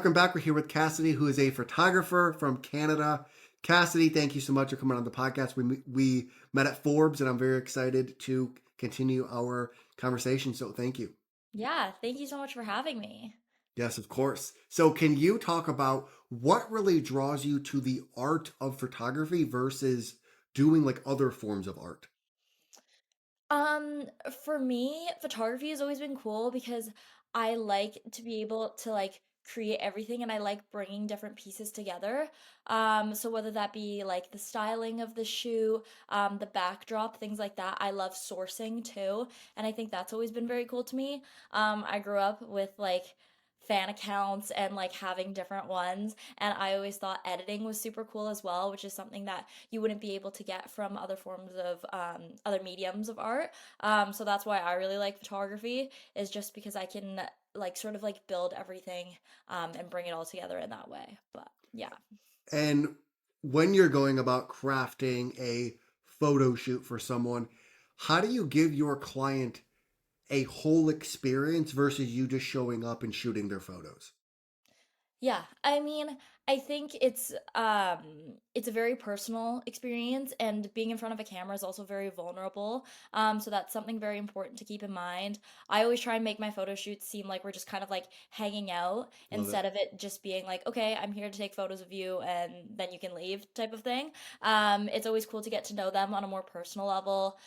welcome back. We're here with Cassidy, who is a photographer from Canada. Cassidy, thank you so much for coming on the podcast. We met at Forbes, and I'm very excited to continue our conversation. So thank you. Yeah, thank you so much for having me. Yes, of course. So can you talk about what really draws you to the art of photography versus doing like other forms of art? Um, for me, photography has always been cool because I like to be able to create everything and I like bringing different pieces together. So whether that be like the styling of the shoe, the backdrop, things like that, I love sourcing too, and I think that's always been very cool to me. I grew up with fan accounts and having different ones, and I always thought editing was super cool as well, which is something that you wouldn't be able to get from other forms of other mediums of art. So that's why I really like photography, is just because I can sort of build everything and bring it all together in that way. But yeah. And when you're going about crafting a photo shoot for someone, how do you give your client a whole experience versus you just showing up and shooting their photos? Yeah, I mean, I think it's a very personal experience, and being in front of a camera is also very vulnerable. So that's something very important to keep in mind. I always try and make my photo shoots seem like we're just kind of hanging out Love it. instead of it just being like, okay, I'm here to take photos of you and then you can leave type of thing. It's always cool to get to know them on a more personal level,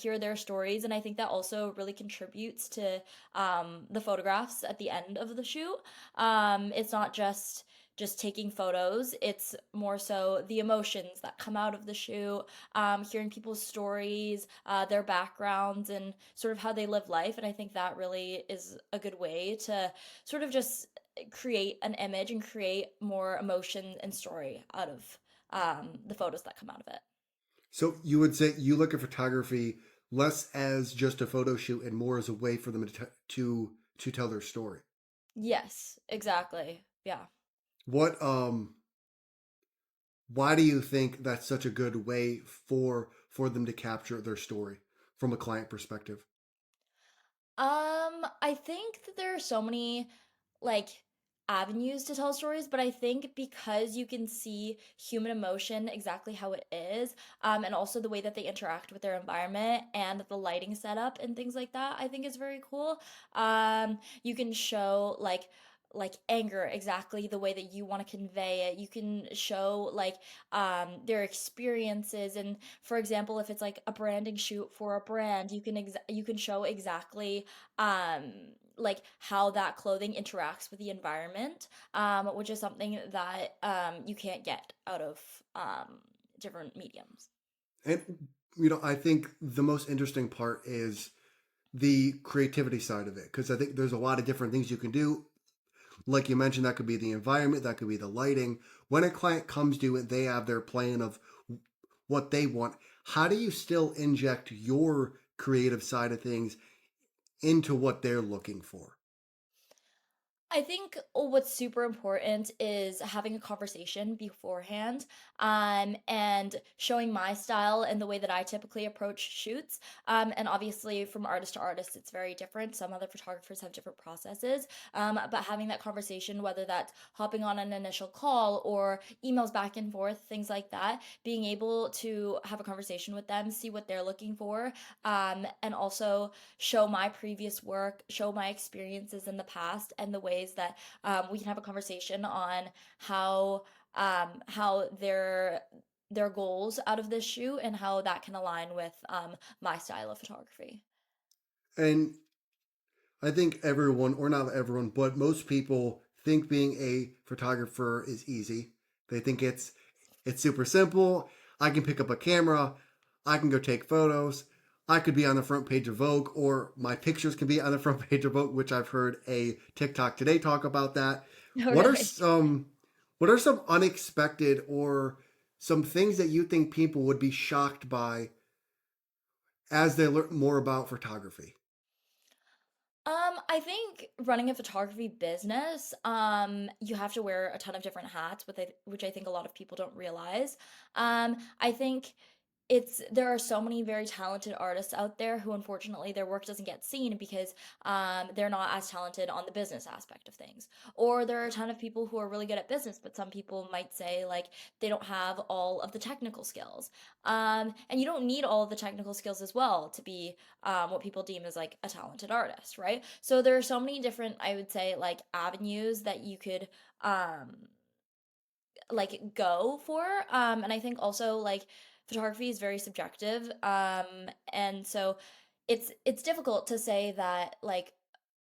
hear their stories, and I think that also really contributes to the photographs at the end of the shoot. It's not just taking photos. It's more so the emotions that come out of the shoot, hearing people's stories, their backgrounds, and sort of how they live life. And I think that really is a good way to sort of just create an image and create more emotion and story out of the photos that come out of it. So you would say you look at photography less as just a photo shoot and more as a way for them to tell their story. Yes, exactly. Yeah. What why do you think that's such a good way for them to capture their story from a client perspective? I think that there are so many like avenues to tell stories, but I think because you can see human emotion exactly how it is, and also the way that they interact with their environment and the lighting setup and things like that, I think is very cool. You can show anger exactly the way that you want to convey it. You can show their experiences, and for example, if it's like a branding shoot for a brand, you can show exactly um how that clothing interacts with the environment, which is something that you can't get out of different mediums. And I think the most interesting part is the creativity side of it because I think there's a lot of different things you can do. Like you mentioned, that could be the environment, that could be the lighting. When a client comes to you and they have their plan of what they want, how do you still inject your creative side of things into what they're looking for? I think what's super important is having a conversation beforehand, and showing my style and the way that I typically approach shoots. And obviously, from artist to artist, it's very different. Some other photographers have different processes, but having that conversation, whether that's hopping on an initial call or emails back and forth, things like that, being able to have a conversation with them, see what they're looking for, and also show my previous work, show my experiences in the past, and the ways that we can have a conversation on how their goals out of this shoot and how that can align with my style of photography. And I think everyone, or not everyone, but most people think being a photographer is easy. They think it's super simple. I can pick up a camera, I can go take photos. I could be on the front page of Vogue, or my pictures can be on the front page of Vogue, which I've heard a TikTok today talk about that. Oh, What are really? some what are some unexpected or some things that you think people would be shocked by as they learn more about photography? I think running a photography business, you have to wear a ton of different hats, which I think a lot of people don't realize. I think there are so many very talented artists out there who unfortunately their work doesn't get seen because they're not as talented on the business aspect of things, or there are a ton of people who are really good at business but some people might say like they don't have all of the technical skills, and you don't need all of the technical skills as well to be what people deem as like a talented artist, right? So there are so many different, I would say, like avenues that you could um like go for, and I think also like photography is very subjective, and so it's difficult to say that like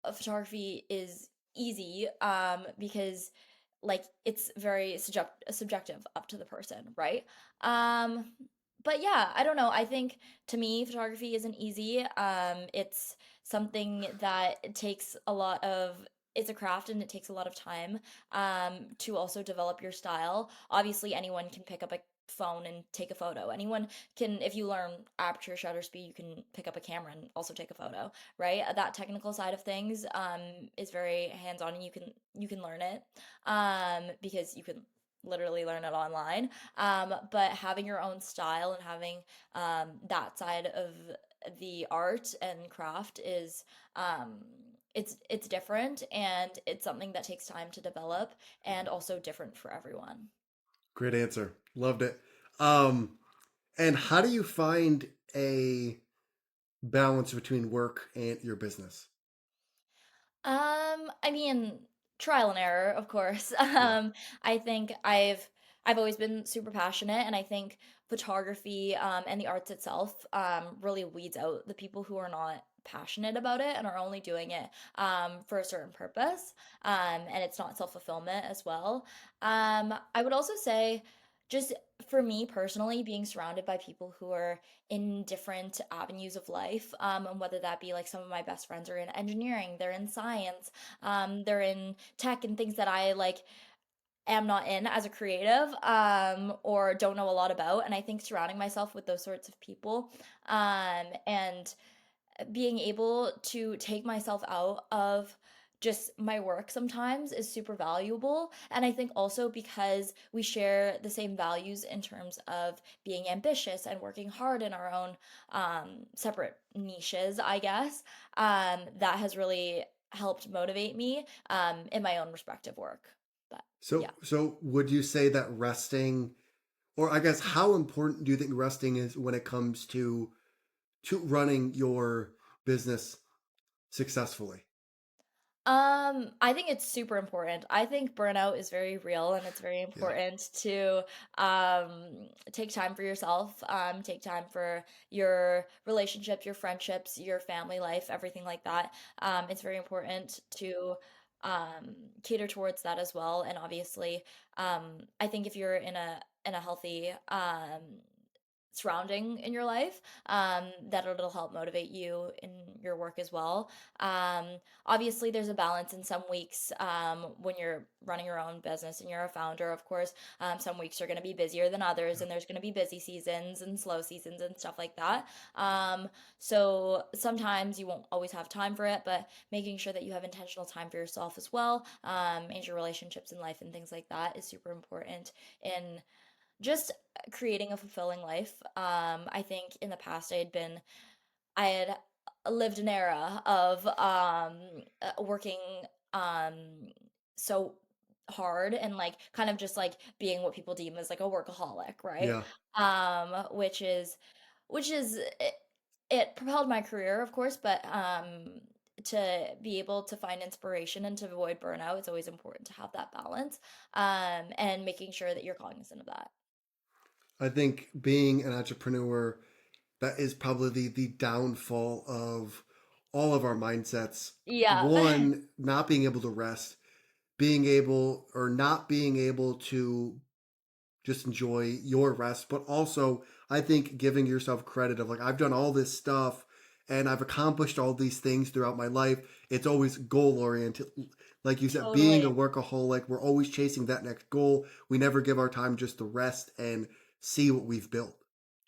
a photography is easy, because like it's very subjective up to the person, right? um but yeah, I don't know, I think to me photography isn't easy. It's something that takes a lot of, it's a craft and it takes a lot of time to also develop your style. Obviously, anyone can pick up a phone and take a photo. Anyone can, if you learn aperture, shutter speed, you can pick up a camera and also take a photo, right? That technical side of things is very hands-on, and you can learn it because you can literally learn it online. But having your own style and having that side of the art and craft is um it's different, and it's something that takes time to develop and also different for everyone. Great answer. Loved it. Um, and how do you find a balance between work and your business? I mean, trial and error, of course. Yeah. I think I've always been super passionate, and I think photography and the arts itself really weeds out the people who are not passionate about it and are only doing it for a certain purpose, and it's not self-fulfillment as well. I would also say, just for me personally, being surrounded by people who are in different avenues of life, and whether that be like some of my best friends are in engineering, they're in science, they're in tech and things that I like am not in as a creative, or don't know a lot about. And I think surrounding myself with those sorts of people, and being able to take myself out of just my work sometimes is super valuable. And I think also because we share the same values in terms of being ambitious and working hard in our own separate niches, I guess, that has really helped motivate me in my own respective work. But So, yeah. so would you say that resting, or I guess how important do you think resting is when it comes to running your business successfully? I think it's super important. I think burnout is very real, and it's very Yeah. important to take time for yourself, take time for your relationships, your friendships, your family life, everything like that. It's very important to cater towards that as well. And obviously, I think if you're in a healthy surrounding in your life, that it'll help motivate you in your work as well. um Obviously there's a balance in some weeks, when you're running your own business and you're a founder, of course. Some weeks are going to be busier than others, and there's going to be busy seasons and slow seasons and stuff like that. So sometimes you won't always have time for it, but making sure that you have intentional time for yourself as well, and your relationships in life and things like that is super important in just creating a fulfilling life. I think in the past I had lived an era of working um so hard and like kind of just like being what people deem as like a workaholic, right? Yeah. Which is it propelled my career, of course, but to be able to find inspiration and to avoid burnout, it's always important to have that balance, and making sure that you're cognizant of that. I think being an entrepreneur, that is probably the downfall of all of our mindsets. Yeah. One, not being able to rest, being able or not being able to just enjoy your rest, but also I think giving yourself credit of like I've done all this stuff and I've accomplished all these things throughout my life. It's always goal oriented. Like you said, being a Totally. workaholic, we're always chasing that next goal. We never give our time just to rest and see what we've built.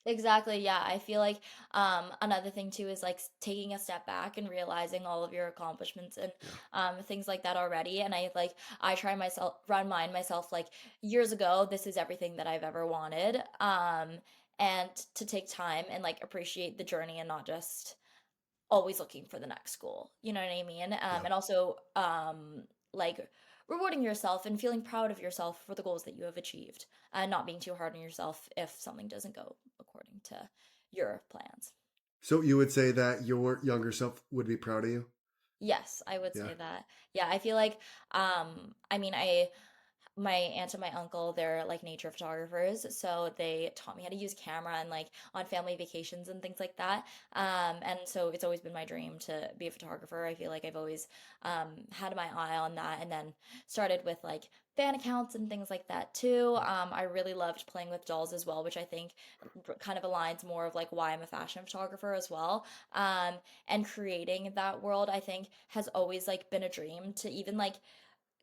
Exactly. Yeah. I feel like another thing too is like taking a step back and realizing all of your accomplishments and Yeah. things like that already. And I try myself remind myself like years ago, this is everything that I've ever wanted. and to take time and like appreciate the journey and not just always looking for the next goal. You know what I mean? Yeah. And also like rewarding yourself and feeling proud of yourself for the goals that you have achieved and not being too hard on yourself if something doesn't go according to your plans. So you would say that your younger self would be proud of you? Yes, I would Yeah. say that. Yeah, I feel like I mean I my aunt and my uncle, they're like nature photographers, so they taught me how to use camera and like on family vacations and things like that. And so it's always been my dream to be a photographer. I feel like I've always had my eye on that, and then started with like fan accounts and things like that too. I really loved playing with dolls as well, which I think kind of aligns more of like why I'm a fashion photographer as well. And creating that world, I think, has always like been a dream to even like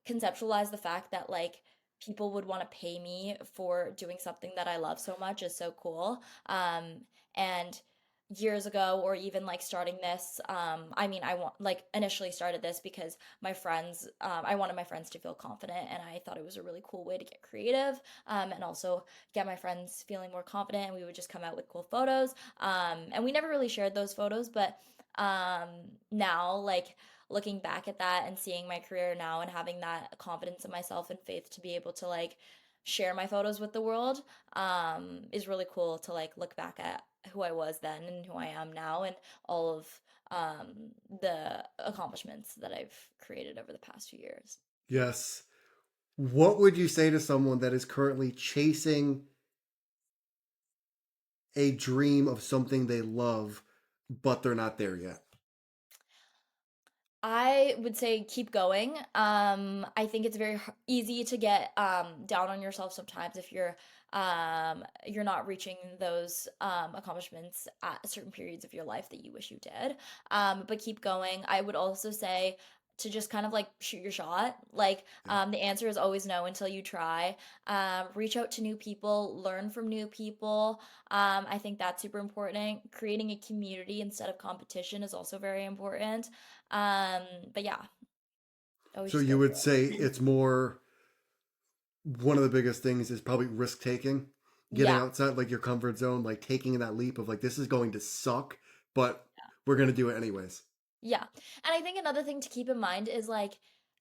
conceptualize the fact that like people would want to pay me for doing something that I love so much is so cool. And years ago, or even like starting this, I mean, I want like initially started this because my friends, I wanted my friends to feel confident, and I thought it was a really cool way to get creative, and also get my friends feeling more confident. And we would just come out with cool photos, and we never really shared those photos, but um, now like looking back at that and seeing my career now and having that confidence in myself and faith to be able to like share my photos with the world is really cool to like look back at who I was then and who I am now and all of the accomplishments that I've created over the past few years. Yes. What would you say to someone that is currently chasing a dream of something they love, but they're not there yet? I would say keep going. I think it's very easy to get down on yourself sometimes if you're not reaching those accomplishments at certain periods of your life that you wish you did. But keep going. I would also say to just kind of like shoot your shot. Like Yeah. the answer is always no until you try. Reach out to new people, learn from new people. I think that's super important. Creating a community instead of competition is also very important. Um, but yeah, always So just you go would for say it. it's more, one of the biggest things is probably risk taking, getting Yeah. outside like your comfort zone, like taking that leap of like this is going to suck, but we're gonna do it anyways. Yeah. And I think another thing to keep in mind is like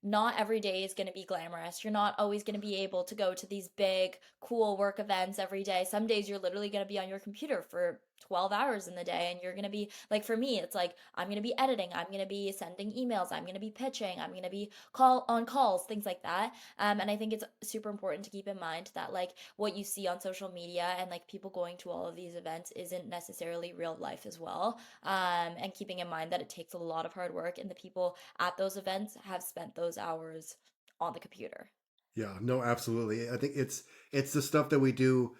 not every day is going to be glamorous. You're not always going to be able to go to these big, cool work events every day. Some days you're literally going to be on your computer for 12 hours in the day, and you're going to be like, for me it's like I'm going to be editing, I'm going to be sending emails, I'm going to be pitching, I'm going to be call on calls, things like that. And I think it's super important to keep in mind that like what you see on social media and like people going to all of these events isn't necessarily real life as well, and keeping in mind that it takes a lot of hard work, and the people at those events have spent those hours on the computer. Yeah, no, absolutely. I think it's the stuff that we do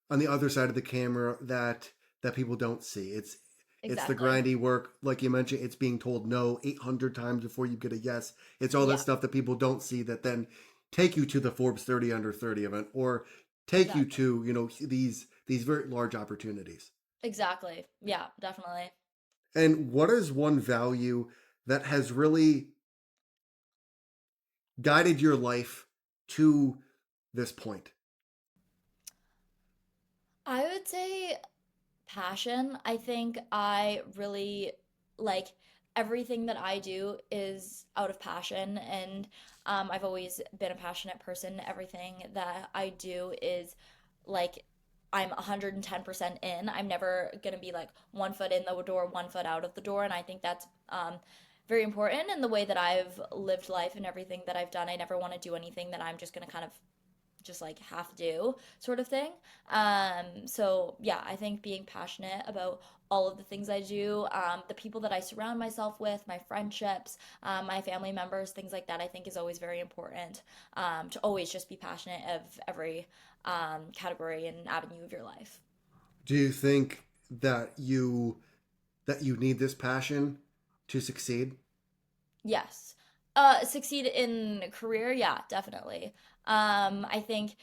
on the other side of the camera that people don't see. It's the Exactly. grindy work, like you mentioned. It's being told no 800 times before you get a yes. It's all that Yeah, stuff that people don't see that then take you to the Forbes 30 under 30 event or take you exactly. to these very large opportunities. Exactly. Yeah, definitely. And what is one value that has really guided your life to this point? I would say passion. I think I really like everything that I do is out of passion, and I've always been a passionate person. Everything that I do is like I'm 110% in. I'm never gonna be like 1 foot in the door, 1 foot out of the door, and I think that's very important in the way that I've lived life and everything that I've done. I never want to do anything that I'm just gonna kind of just like half do sort of thing. So yeah, I think being passionate about all of the things I do, the people that I surround myself with, my friendships, my family members, things like that, I think is always very important, to always just be passionate of every category and avenue of your life. Do you think that you need this passion to succeed? Yes. Succeed in career, yeah, definitely. I think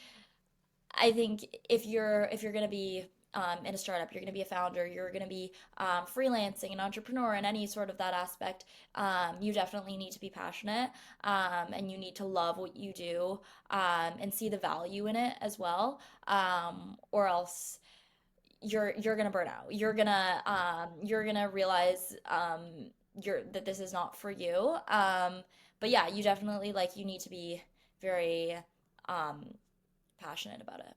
if you're gonna be in a startup, you're gonna be a founder, you're gonna be freelancing, an entrepreneur, in any sort of that aspect. You definitely need to be passionate, and you need to love what you do, and see the value in it as well, or else you're gonna burn out. You're gonna realize you're that this is not for you. But yeah, you definitely like you need to be very um passionate about it.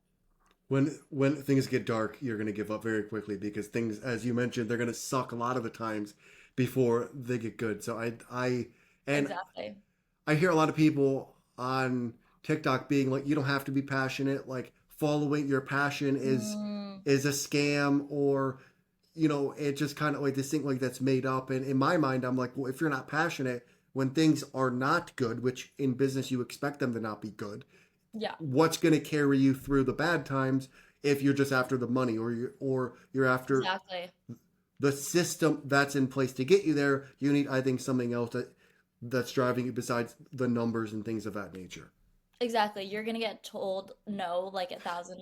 When things get dark, you're going to give up very quickly because things, as you mentioned, they're going to suck a lot of the times before they get good. So and Exactly. I hear a lot of people on TikTok being like, you don't have to be passionate. Like following your passion Mm, is a scam, or it just kind of like this thing like that's made up. And in my mind, I'm like, well, if you're not passionate when things are not good, which in business you expect them to not be good, yeah, what's going to carry you through the bad times if you're just after the money, or you're after exactly. the system that's in place to get you there? You need, I think, something else that's driving you besides the numbers and things of that nature. Exactly. You're gonna get told no like 1,000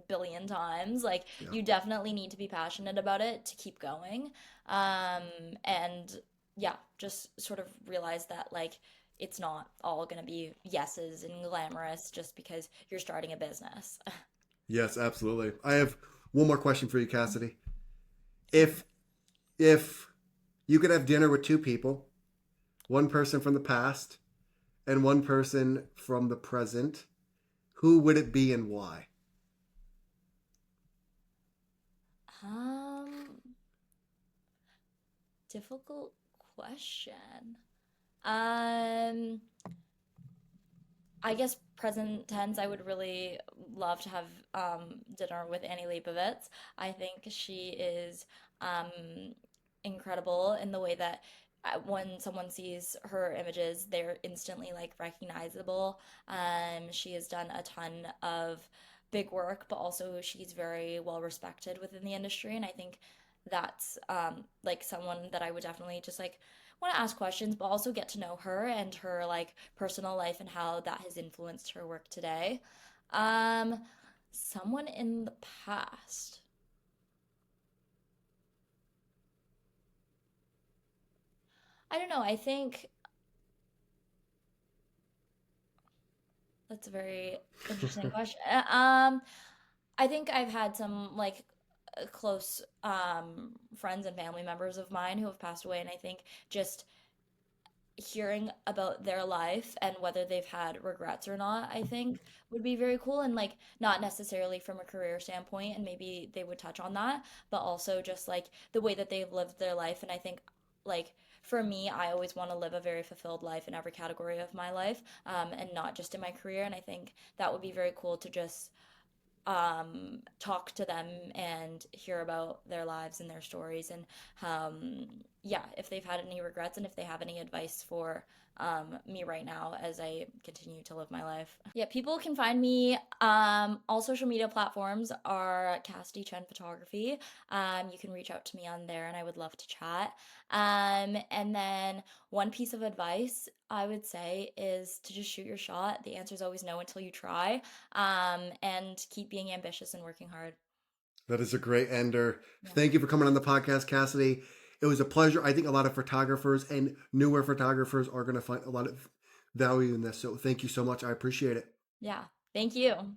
billion times. Like Yeah. you definitely need to be passionate about it to keep going. Um, and yeah, just sort of realize that like it's not all gonna be yeses and glamorous just because you're starting a business. Yes, absolutely. I have one more question for you, Cassidy. Sure. If you could have dinner with two people, one person from the past and one person from the present, who would it be and why? Um, Difficult question. Um, I guess present tense, I would really love to have dinner with Annie Leibovitz. I think she is um, incredible in the way that when someone sees her images, they're instantly like recognizable. She has done a ton of big work, but also she's very well respected within the industry, and I think that's like someone that I would definitely just like want to ask questions, but also get to know her and her like personal life and how that has influenced her work today. Um, Someone in the past. I don't know. I think that's a very interesting question. I think I've had some like close friends and family members of mine who have passed away, and I think just hearing about their life and whether they've had regrets or not, I think would be very cool. And like, not necessarily from a career standpoint, and maybe they would touch on that, but also just like the way that they've lived their life. And I think, like, for me, I always want to live a very fulfilled life in every category of my life, and not just in my career. And I think that would be very cool to just talk to them and hear about their lives and their stories and yeah, if they've had any regrets and if they have any advice for me right now as I continue to live my life. Yeah, people can find me. All social media platforms are Cassidy Chen Photography. You can reach out to me on there and I would love to chat. And then one piece of advice I would say is to just shoot your shot. The answer is always no until you try, and keep being ambitious and working hard. That is a great ender. Yeah. Thank you for coming on the podcast, Cassidy. It was a pleasure. I think a lot of photographers and newer photographers are going to find a lot of value in this. So thank you so much. I appreciate it. Yeah. Thank you.